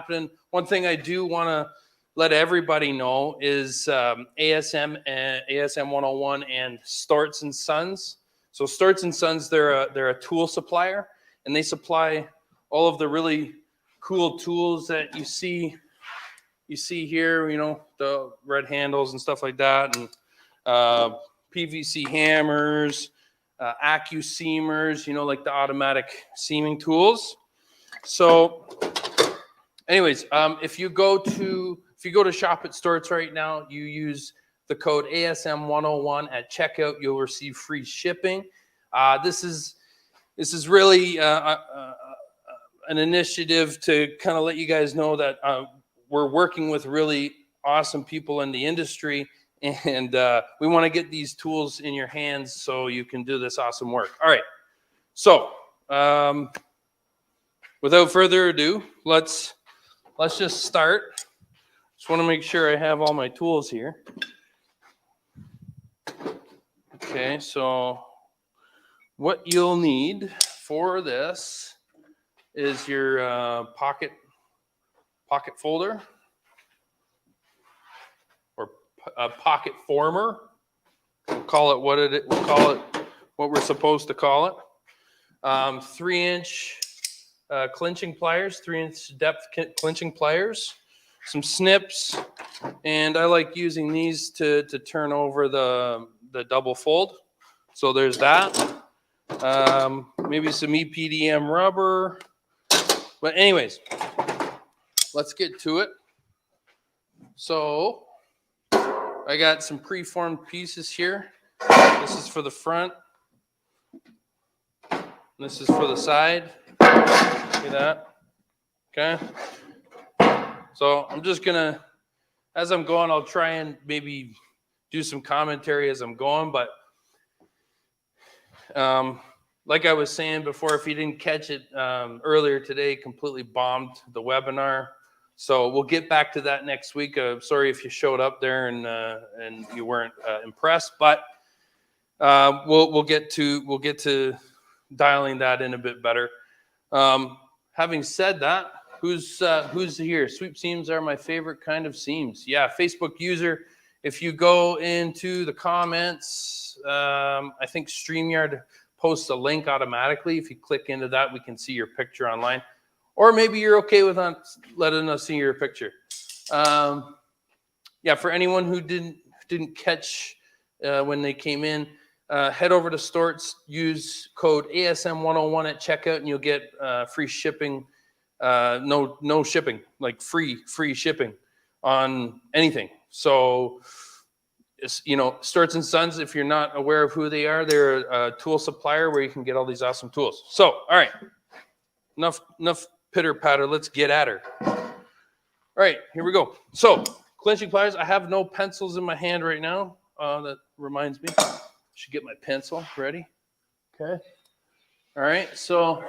happening. One thing I do want to let everybody know is ASM and ASM 101 and Storts and Sons. So Storts and Sons, they're a tool supplier, and they supply all of the really cool tools that you see here. You know, the red handles and stuff like that, and PVC hammers, AccuSeamers. You know, like the automatic seaming tools. So anyways, if you go to shop at Storts right now, you use the code ASM101 at checkout, you'll receive free shipping. This is really an initiative to kind of let you guys know that we're working with really awesome people in the industry, and we want to get these tools in your hands so you can do this awesome work. All right, so without further ado, let's just start. Just want to make sure I have all my tools here. Okay, so what you'll need for this is your pocket folder or a pocket former. We'll call it what we're supposed to call it. 3-inch clinching pliers, 3-inch depth clinching pliers, some snips, and I like using these to turn over the double fold. So there's that. Maybe some EPDM rubber. But anyways, let's get to it. So I got some preformed pieces here. This is for the front. This is for the side. See that? Okay. So I'm just gonna, as I'm going, I'll try and maybe do some commentary as I'm going. But like I was saying before, if you didn't catch it earlier today, completely bombed the webinar. So we'll get back to that next week. Sorry if you showed up there and you weren't impressed, but we'll get to dialing that in a bit better. Having said that, who's here? Sweep seams are my favorite kind of seams. Yeah, Facebook user. If you go into the comments, I think StreamYard posts a link automatically. If you click into that, we can see your picture online. Or maybe you're okay with letting us see your picture. Yeah, for anyone who didn't catch when they came in, head over to Storts, use code ASM101 at checkout, and you'll get free shipping. No shipping, like free shipping on anything. So, you know, Storts and Sons, if you're not aware of who they are, they're a tool supplier where you can get all these awesome tools. So, all right, enough pitter patter. Let's get at her. All right, here we go. So, clinching pliers. I have no pencils in my hand right now. That reminds me. Should get my pencil ready. Okay. All right. So,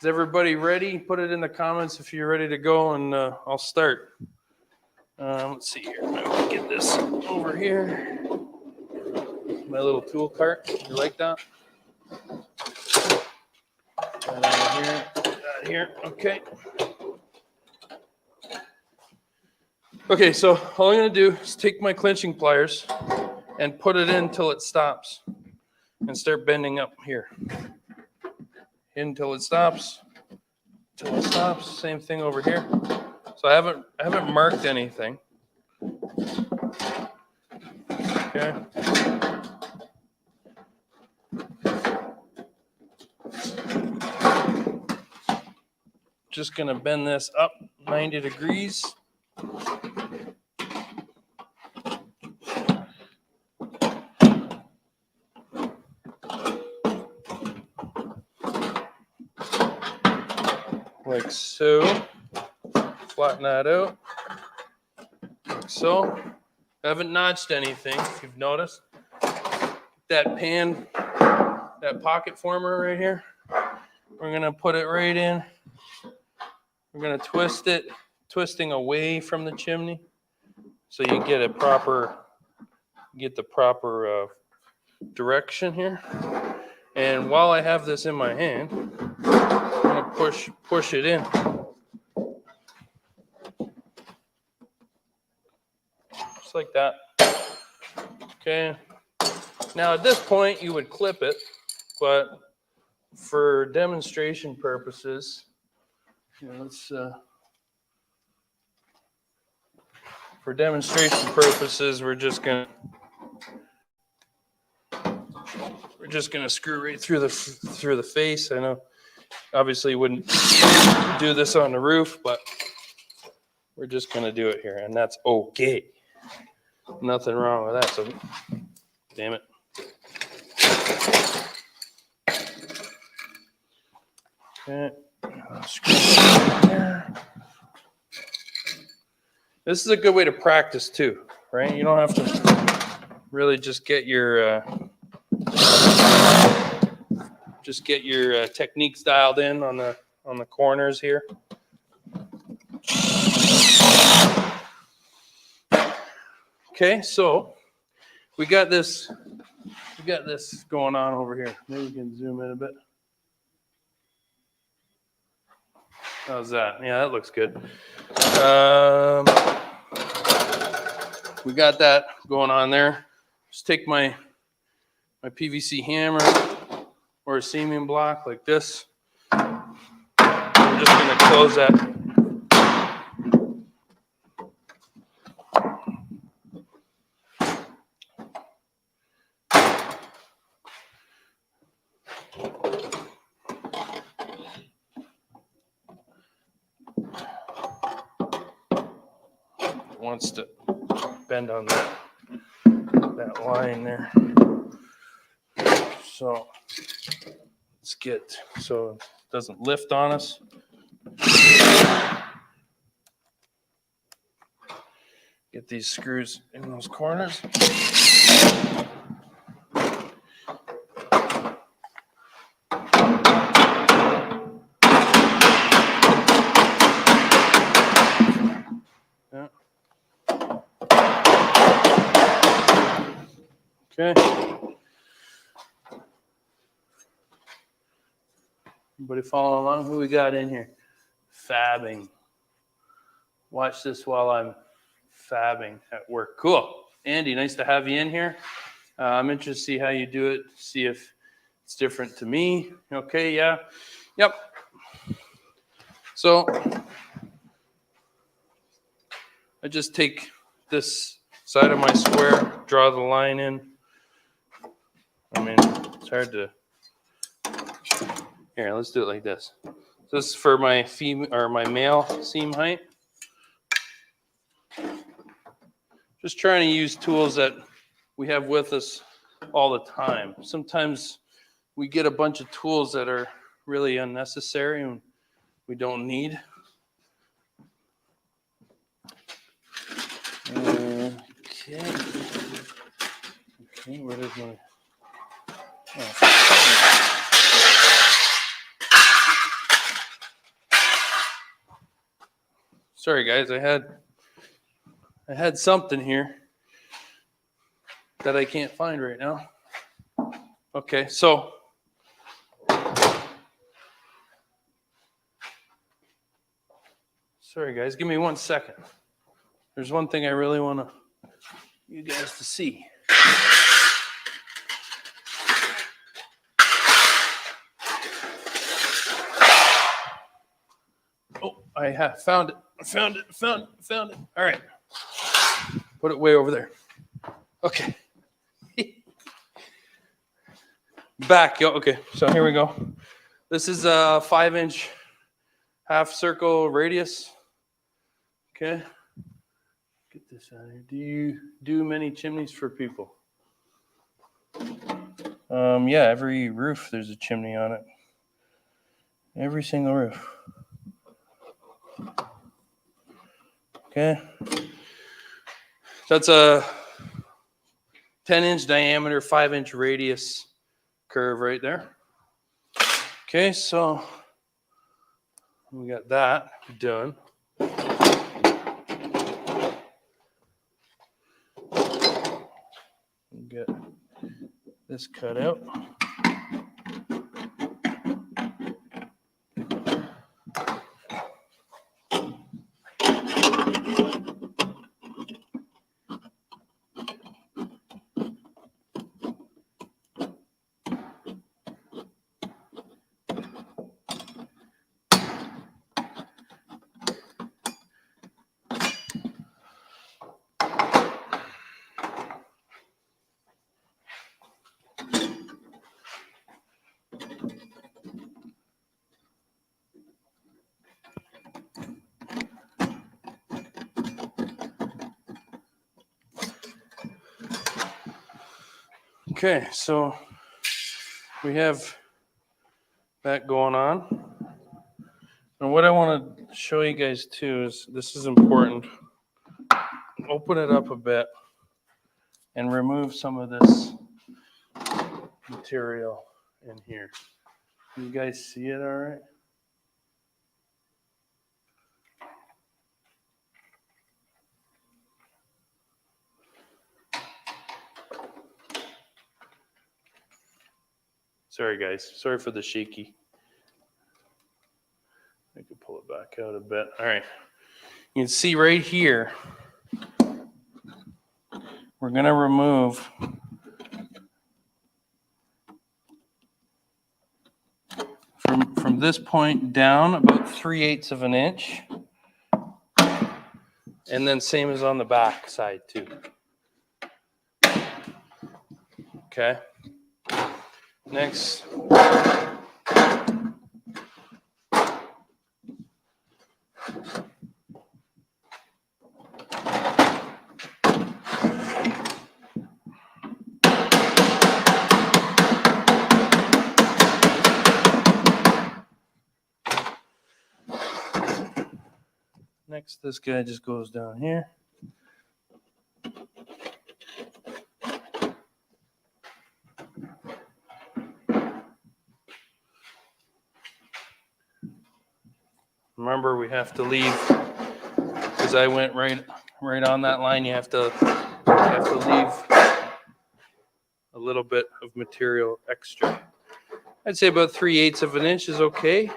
is everybody ready? Put it in the comments if you're ready to go, and I'll start. Let's see here. I'll get this over here. My little tool cart. You like that? That here. Okay. Okay, so all I'm going to do is take my clinching pliers and put it in until it stops and start bending up here. Until it stops. Until it stops. Same thing over here. So I haven't marked anything. Okay. Just going to bend this up 90 degrees. Like so. Flatten that out. Like so. I haven't notched anything, if you've noticed. That pan, that pocket former right here, we're going to put it right in. We're going to twist it, twisting away from the chimney so you get the proper direction here. And while I have this in my hand, I'm going to push it in. like that. Okay. Now at this point, you would clip it, but for demonstration purposes, for demonstration purposes, we're just gonna screw right through the face. I know, obviously, you wouldn't do this on the roof, but we're just gonna do it here, and that's okay. Nothing wrong with that. So, damn it. Okay. This is a good way to practice too, right? You don't have to really just get your techniques dialed in on the corners here. Okay, so we got this going on over here. Maybe we can zoom in a bit. How's that? Yeah, that looks good. We got that going on there. Just take my PVC hammer or a seaming block like this. I'm just going to close that. It wants to bend on that line there. So let's get so it doesn't lift on us. Get these screws in those corners. Yeah. Okay. Everybody following along? Who we got in here? Fabbing. Watch this while I'm fabbing at work. Cool. Andy, nice to have you in here. I'm interested to see how you do it, see if it's different to me. Okay, yeah. Yep. So I just take this side of my square, draw the line in. I mean, it's hard to... Here, let's do it like this. This is for my male seam height. Just trying to use tools that we have with us all the time. Sometimes we get a bunch of tools that are really unnecessary and we don't need. Okay, where did my... Oh. Sorry guys, I had something here that I can't find right now. Okay, so sorry guys, give me 1 second. There's one thing I really want you guys to see. Oh, I have found it. Found it. All right. Put it way over there. Okay. Back. Okay, so here we go. This is a 5-inch half circle radius. Okay. Get this out of here. Do you do many chimneys for people? Yeah, every roof there's a chimney on it. Every single roof. Okay. That's a 10-inch diameter, 5-inch radius curve right there. Okay, so we got that done. Get this cut out. Okay, so we have that going on. And what I want to show you guys too is, this is important. Open it up a bit and remove some of this material in here. You guys see it all right? Sorry guys, sorry for the shaky. I can pull it back out a bit. All right, you can see right here, we're gonna remove from this point down about 3/8 of an inch. And then same as on the back side too. Okay. Next. Next, this guy just goes down here. Remember, we have to leave, because I went right on that line. You have to leave a little bit of material extra. I'd say about 3/8 of an inch is okay.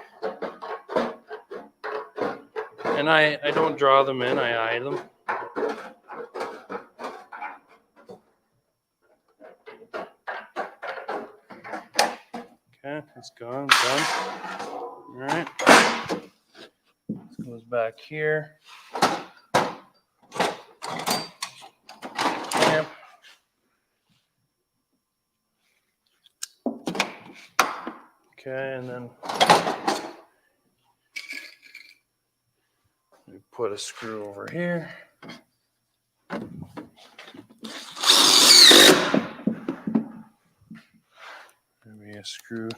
And I don't draw them in, I eye them. Okay, it's gone, done. All right. This goes back here. Clamp. Okay, and then we put a screw over here. Maybe a screw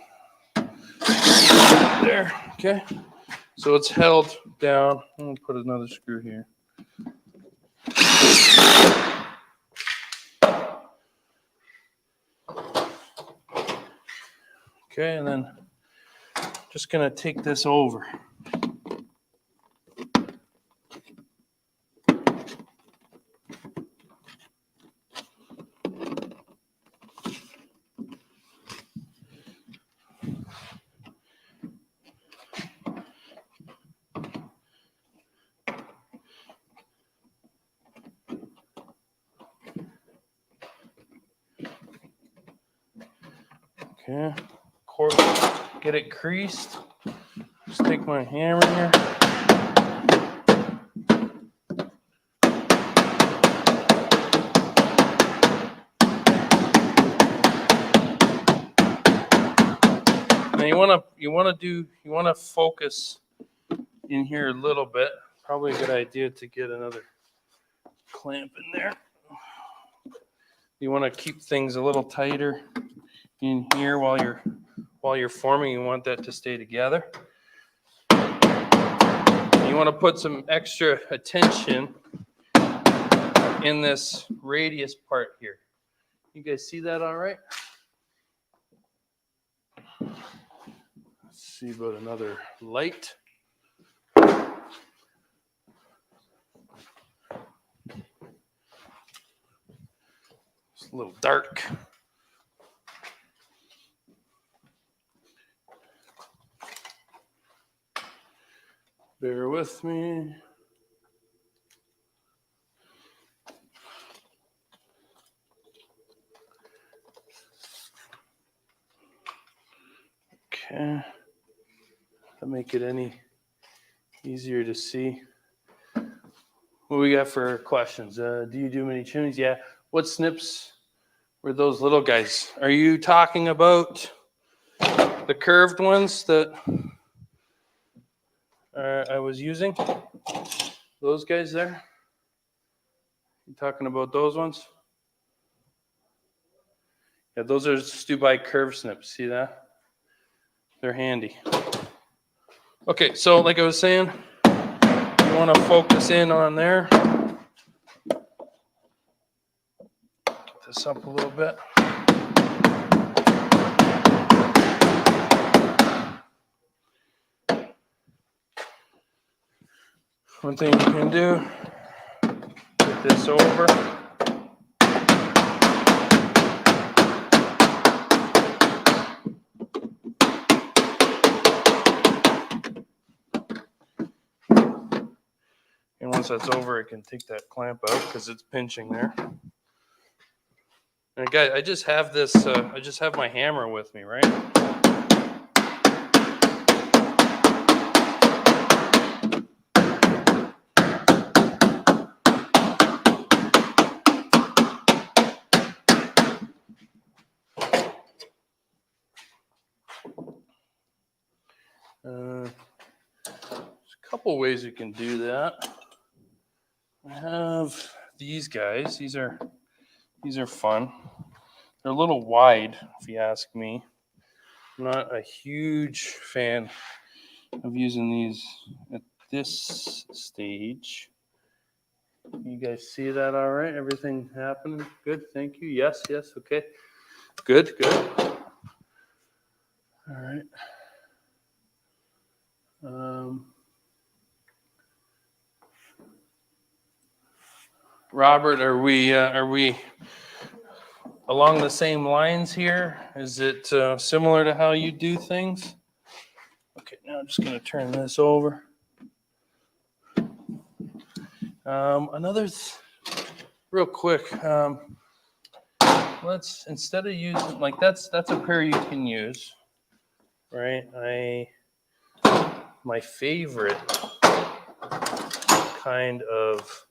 there. Okay, so it's held down. I'm gonna put another screw here. Okay, and then just gonna take this over. Okay, get it creased. Just take my hammer here. Now you want to focus in here a little bit. Probably a good idea to get another clamp in there. You want to keep things a little tighter in here while you're forming. You want that to stay together. You want to put some extra attention in this radius part here. You guys see that all right? Let's see about another light. It's a little dark. Bear with me. Okay. That make it any easier to see. What we got for questions? Do you do many chimneys? Yeah. What snips were those little guys? Are you talking about the curved ones that I was using? Those guys there? You talking about those ones? Yeah, those are Stubai curve snips. See that? They're handy. Okay, so like I was saying, you want to focus in on there. Get this up a little bit. One thing you can do, get this over. And once that's over, I can take that clamp out because it's pinching there. And guys, I just have this, I just have my hammer with me, right? There's a couple ways you can do that. I have these guys. These are fun. They're a little wide, if you ask me. I'm not a huge fan of using these at this stage. You guys see that all right? Everything happening? Good, thank you. Yes, okay. Good. All right. Robert, are we along the same lines here? Is it similar to how you do things? Okay, now I'm just going to turn this over. Real quick, let's, instead of using, like that's a pair you can use, right? My favorite kind of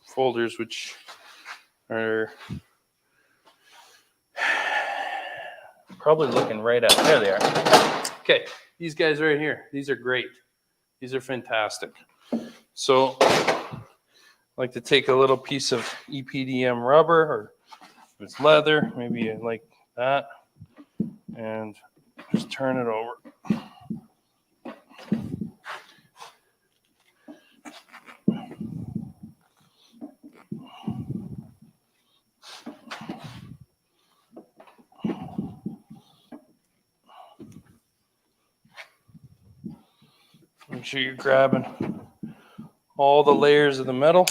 folders, which are probably looking right at, there they are. Okay, these guys right here, these are great. These are fantastic. So I like to take a little piece of EPDM rubber, or if it's leather, maybe you like that, and just turn it over. Make sure you're grabbing all the layers of the metal.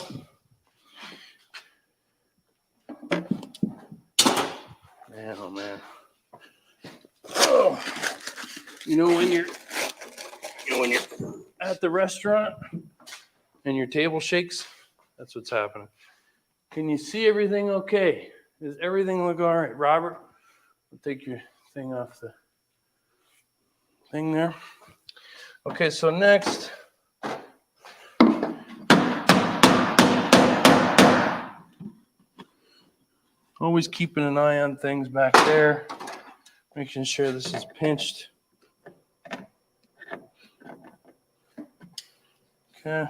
Man, oh man. Oh, when you're at the restaurant and your table shakes, that's what's happening. Can you see everything okay? Does everything look all right? Robert, I'll take your thing off the thing there. Okay, so next, always keeping an eye on things back there, making sure this is pinched. Okay.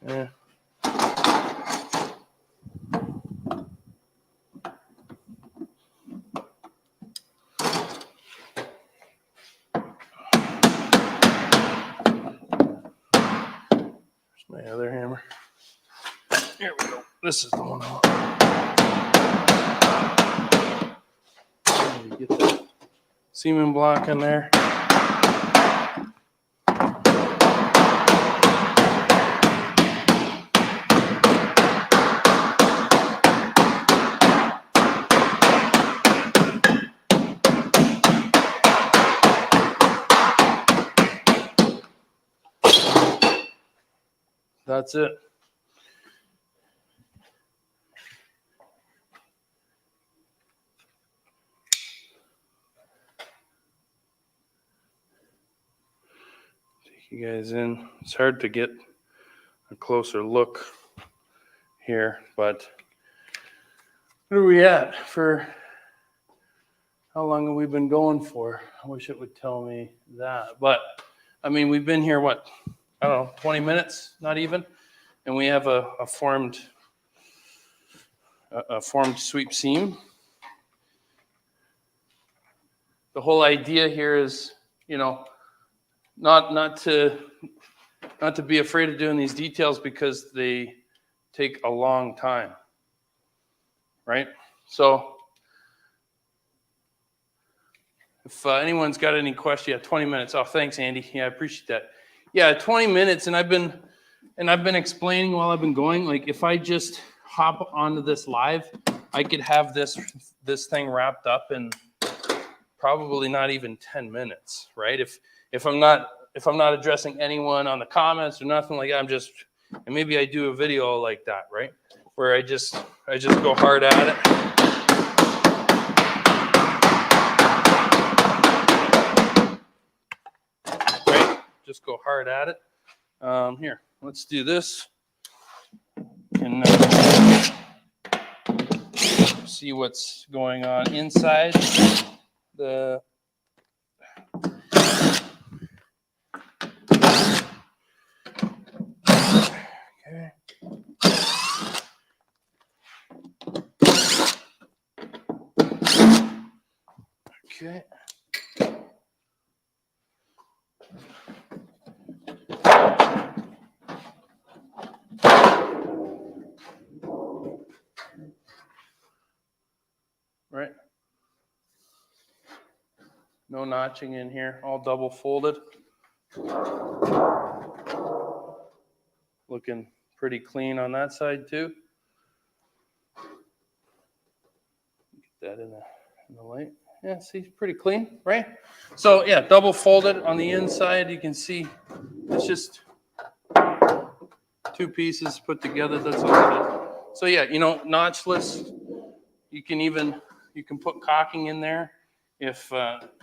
Yeah. My other hammer. Here we go. This is the one I want. Get that semen block in there. That's it. Take you guys in. It's hard to get a closer look here, but what are we at for? How long have we been going for? I wish it would tell me that. But, I mean, we've been here, what, I don't know, 20 minutes, not even. And we have a formed sweep seam. The whole idea here is, you know, not to be afraid of doing these details because they take a long time, right? So, if anyone's got any question, yeah, 20 minutes. Oh, thanks, Andy. Yeah, I appreciate that. Yeah, 20 minutes, and I've been explaining while I've been going. Like, if I just hop onto this live, I could have this thing wrapped up in probably not even 10 minutes, right? If I'm not addressing anyone on the comments or nothing like that, I'm just, and maybe I do a video like that, right? Where I just go hard at it. Just go hard at it. Here, let's do this. And see what's going on inside the. Okay. Okay. Right. No notching in here, all double folded. Looking pretty clean on that side too. Get that in the light. Yeah, see, pretty clean, right? So yeah, double folded on the inside. You can see it's just two pieces put together. That's all it is. So yeah, you know, notchless. You can put caulking in there if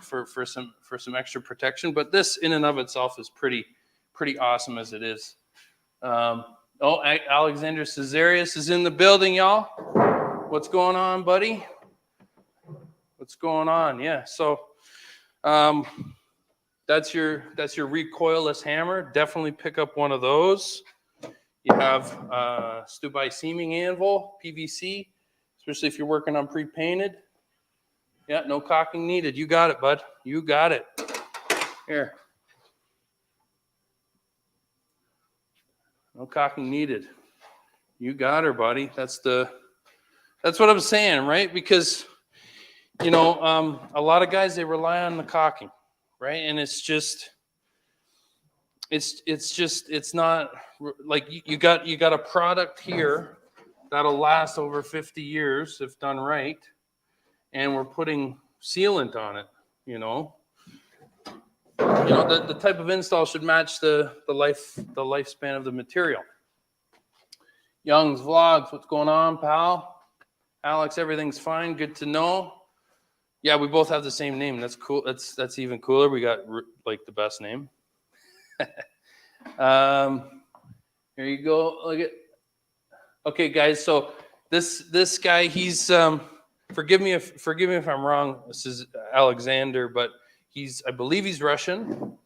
for some extra protection. But this in and of itself is pretty awesome as it is. Alexander Cesarius is in the building, y'all. What's going on, buddy? What's going on? Yeah. So that's your recoilless hammer. Definitely pick up one of those. You have Stubai seaming anvil, PVC. Especially if you're working on pre-painted. Yeah, no caulking needed. You got it, bud. You got it. Here. No caulking needed. You got her, buddy. That's what I'm saying, right? Because, you know, a lot of guys, they rely on the caulking, right? And it's not like you got a product here that'll last over 50 years if done right, and we're putting sealant on it. You know, the type of install should match the lifespan of the material. Young's Vlogs, what's going on, pal? Alex, everything's fine. Good to know. Yeah, we both have the same name. That's cool. That's even cooler. We got like the best name. Here you go. Look at. Okay, guys. So this guy, he's forgive me if I'm wrong. This is Alexander, but I believe he's Russian.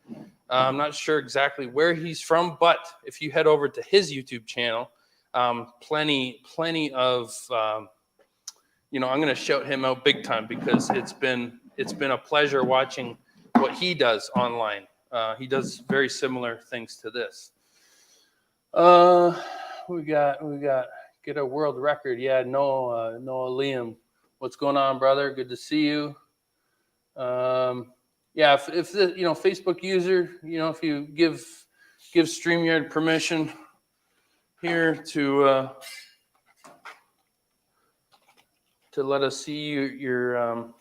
I'm not sure exactly where he's from, but if you head over to his YouTube channel, plenty of I'm going to shout him out big time because it's been a pleasure watching what he does online. He does very similar things to this. We got get a world record. Yeah, Noah Liam. What's going on, brother? Good to see you. Yeah, if the Facebook user, if you give StreamYard permission here to let us see your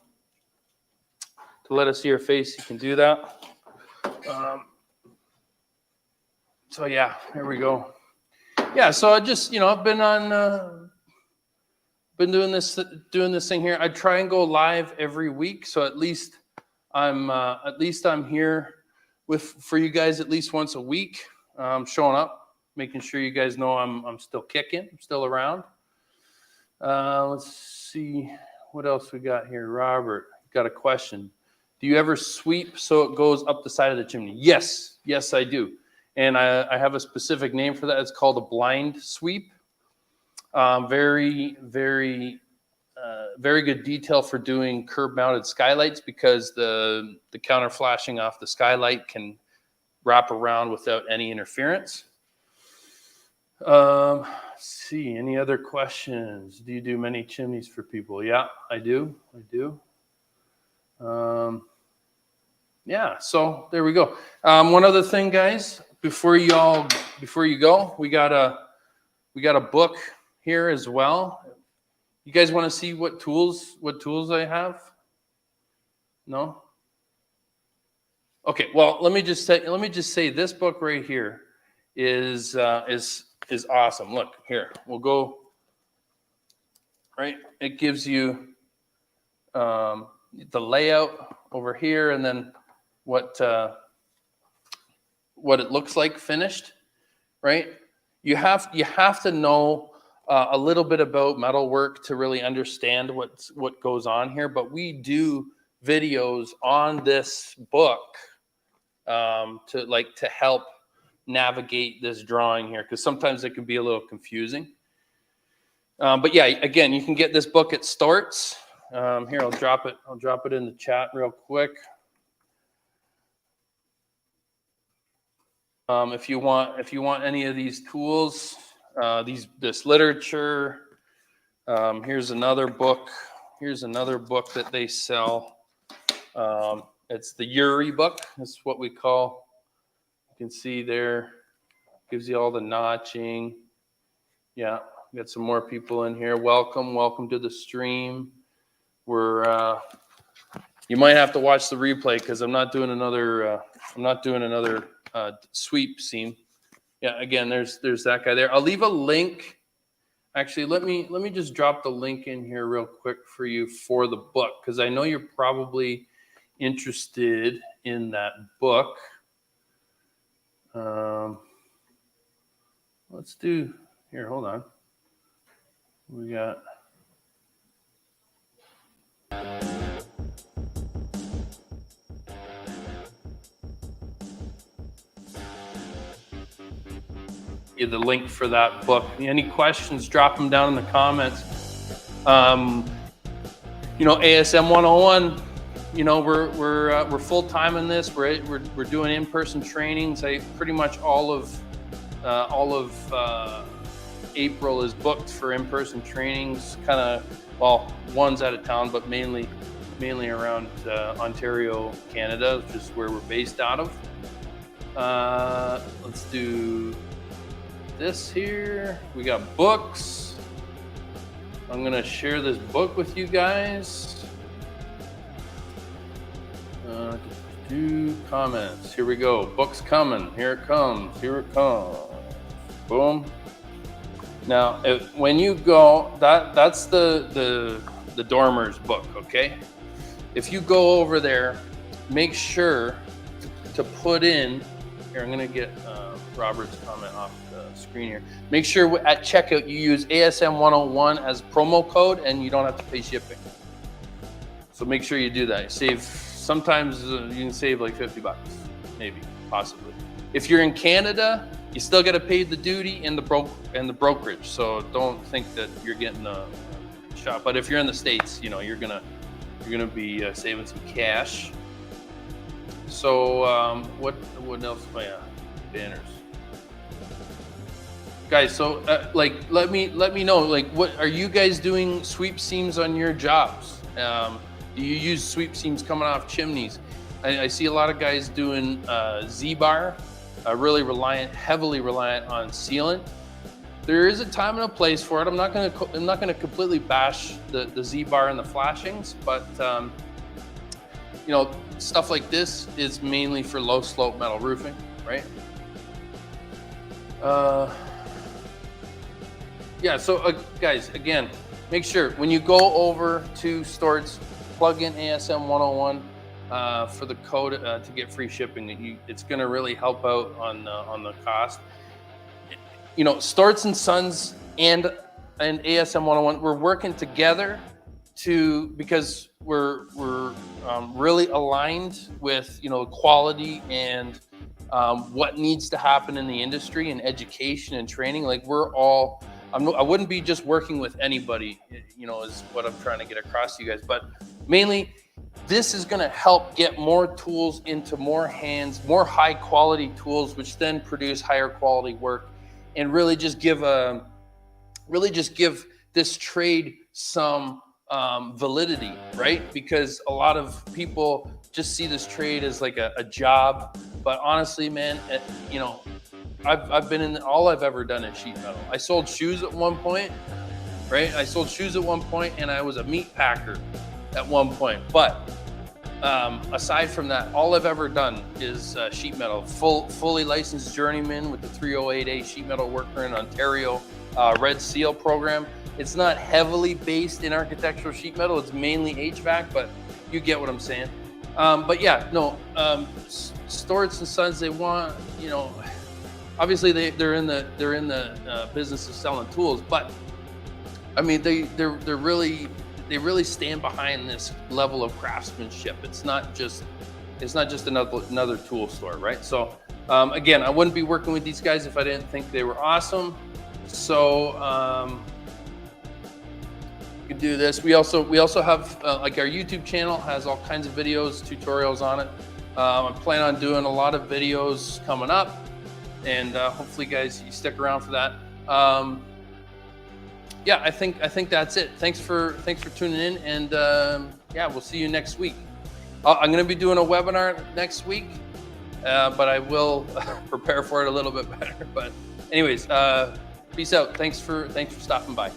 to let us see your face, you can do that. So yeah, here we go. Yeah, so I just I've been doing this thing here. I try and go live every week, so at least I'm here for you guys at least once a week, showing up. making sure you guys know I'm still kicking, I'm still around. Let's see what else we got here. Robert, got a question. Do you ever sweep so it goes up the side of the chimney? Yes, yes, I do. And I have a specific name for that. It's called a blind sweep. Very good detail for doing curb mounted skylights, because the counter flashing off the skylight can wrap around without any interference. Let's see, any other questions? Do you do many chimneys for people? Yeah, I do. Yeah, so there we go. One other thing, guys, before you go, we got a book here as well. You guys want to see what tools I have? No? Okay, well, let me just say this book right here is awesome. Look, here, we'll go right. It gives you the layout over here, and then what it looks like finished, right? You have to know a little bit about metalwork to really understand what goes on here. But we do videos on this book to help navigate this drawing here, because sometimes it can be a little confusing. But yeah, again, you can get this book at Storts. Here, I'll drop it in the chat real quick. If you want any of these tools, this literature, here's another book that they sell. It's the Uri book. That's what we call. You can see there, gives you all the notching. Yeah, we got some more people in here. Welcome to the stream. You might have to watch the replay, because I'm not doing another sweep seam. Yeah, again, there's that guy there. I'll leave a link. Actually, let me just drop the link in here real quick for you for the book, because I know you're probably interested in that book. Let's do here. Hold on. We got. The link for that book. Any questions, drop them down in the comments. ASM 101, we're full time in this. We're doing in-person trainings. Pretty much all of April is booked for in-person trainings, one's out of town, but mainly around Ontario, Canada, which is where we're based out of. Let's do this here. We got books. I'm gonna share this book with you guys. Do comments. Here we go. Book's coming. Here it comes. Boom. Now, when you go, that's the Dormer's book. Okay. If you go over there, make sure to put in. Here, I'm gonna get Robert's comment off the screen here. Make sure at checkout you use ASM 101 as promo code, and you don't have to pay shipping. So make sure you do that. Sometimes you can save like $50, maybe, possibly. If you're in Canada, you still got to pay the duty and the brokerage. So don't think that you're getting a shot. But if you're in the States, you're gonna be saving some cash. So what else? Oh yeah, banners. Guys, so let me know, what are you guys doing sweep seams on your jobs? Do you use sweep seams coming off chimneys? I see a lot of guys doing Z-bar, heavily reliant on sealant. There is a time and a place for it. I'm not gonna completely bash the Z-bar and the flashings, but stuff like this is mainly for low slope metal roofing, right? Yeah, so guys, again, make sure when you go over to Storts, plug in ASM 101 for the code to get free shipping. It's going to really help out on the cost. you know, Starts and Sons and ASM 101, we're working together because we're really aligned with, you know, quality and what needs to happen in the industry and education and training. Like we're all, I wouldn't be just working with anybody, you know, is what I'm trying to get across to you guys. But mainly, this is going to help get more tools into more hands, more high quality tools, which then produce higher quality work, and really just give this trade some validity, right? Because a lot of people just see this trade as like a job, but honestly, man, you know, I've been in all I've ever done is sheet metal. I sold shoes at one point, right? I sold shoes at one point, and I was a meat packer at one point. But aside from that, all I've ever done is sheet metal. Fully licensed journeyman with the 308A sheet metal worker in Ontario, Red Seal program. It's not heavily based in architectural sheet metal. It's mainly HVAC, but you get what I'm saying. But yeah, no, Storts and Sons, they want, you know, obviously they're in the business of selling tools, but I mean they really stand behind this level of craftsmanship. It's not just another tool store, right? So again, I wouldn't be working with these guys if I didn't think they were awesome. So you can do this. We also have like our YouTube channel has all kinds of videos, tutorials on it. I'm planning on doing a lot of videos coming up, and hopefully, guys, you stick around for that. Yeah, I think that's it. Thanks for tuning in, and yeah, we'll see you next week. I'm going to be doing a webinar next week, but I will prepare for it a little bit better. But anyways, peace out. Thanks for stopping by.